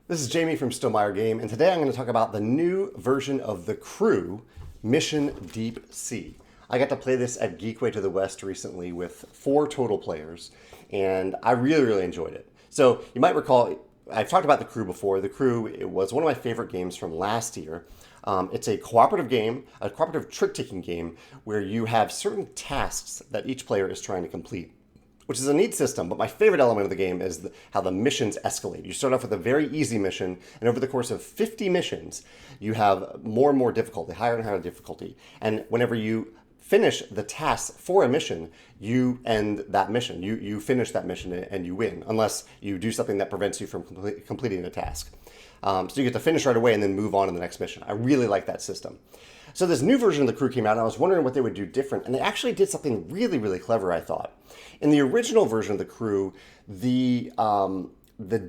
This is Jamey from Stillmeyer Game, and today I'm going to talk about the new version of The Crew, Mission Deep Sea. I got to play this at Geekway to the West recently with 4 total players, and I really enjoyed it. So you might recall, I've talked about The Crew before. The Crew, it was one of my favorite games from last year. It's a cooperative game, a cooperative trick-taking game, where you have certain tasks that each player is trying to complete, which is a neat system, but my favorite element of the game is how the missions escalate. You start off with a very easy mission, and over the course of 50 missions, you have more and more difficulty, higher and higher difficulty. And whenever you finish the task for a mission, you end that mission. You finish that mission and you win, unless you do something that prevents you from completing a task. So you get to finish right away and then move on to the next mission. I really like that system. So this new version of The Crew came out, and I was wondering what they would do different, and they actually did something really clever, I thought. In the original version of The Crew, the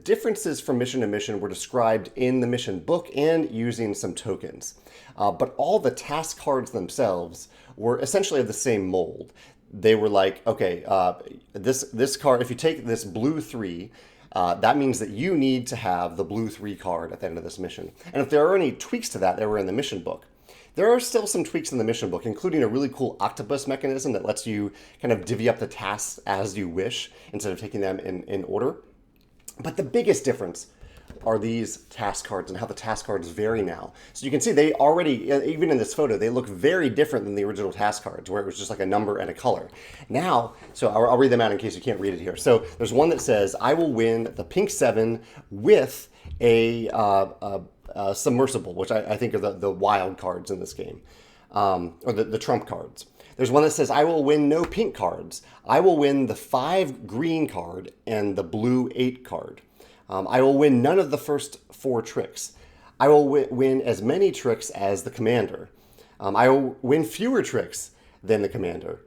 differences from mission to mission were described in the mission book and using some tokens. But all the task cards themselves were essentially of the same mold. They were like, okay, this card, if you take this blue 3, that means that you need to have the blue 3 card at the end of this mission. And if there are any tweaks to that, they were in the mission book. There are still some tweaks in the mission book, including a really cool octopus mechanism that lets you kind of divvy up the tasks as you wish instead of taking them in order. But the biggest difference are these task cards and how the task cards vary now. So you can see they already, even in this photo, they look very different than the original task cards, where it was just like a number and a color. Now, so I'll read them out in case you can't read it here. So there's one that says, I will win the pink 7 with a submersible, which I think are the wild cards in this game, or the trump cards. There's one that says, I will win no pink cards. I will win the 5 green card and the blue 8 card. I will win none of the first 4 tricks. I will win as many tricks as the commander. I will win fewer tricks than the commander.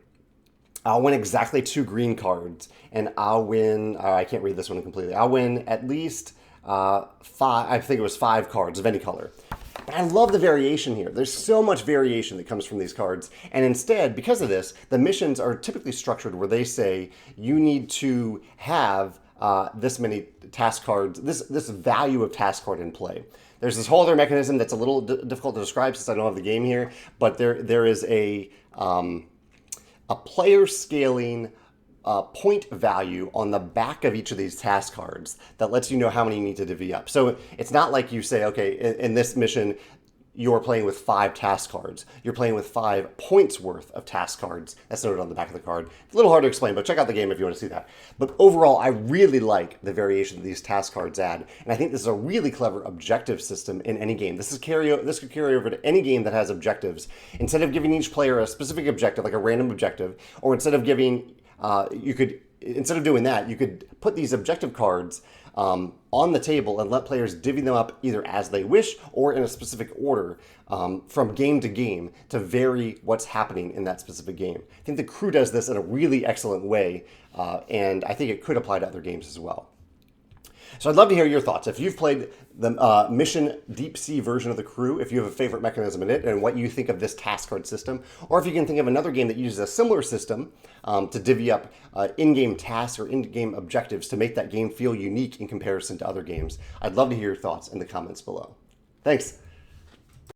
I'll win exactly 2 green cards, and I'll win, I can't read this one completely. I'll win at least 5, I think it was 5 cards of any color. But I love the variation here. There's so much variation that comes from these cards. And instead, because of this, the missions are typically structured where they say you need to have this many task cards, this value of task card in play. There's this whole other mechanism that's a little difficult to describe since I don't have the game here, but there is a player scaling point value on the back of each of these task cards that lets you know how many you need to divvy up. So it's not like you say, okay, in this mission, you're playing with 5 task cards. You're playing with 5 points worth of task cards. That's noted on the back of the card. It's a little hard to explain, but check out the game if you want to see that. But overall, I really like the variation that these task cards add, and I think this is a really clever objective system in any game. This could carry over to any game that has objectives. Instead of giving each player a specific objective, like a random objective, or instead of giving, instead of doing that, you could put these objective cards on the table and let players divvy them up either as they wish or in a specific order from game to game to vary what's happening in that specific game. I think The Crew does this in a really excellent way, and I think it could apply to other games as well. So I'd love to hear your thoughts. If you've played the Mission Deep Sea version of The Crew, if you have a favorite mechanism in it, and what you think of this task card system, or if you can think of another game that uses a similar system to divvy up in-game tasks or in-game objectives to make that game feel unique in comparison to other games. I'd love to hear your thoughts in the comments below. Thanks.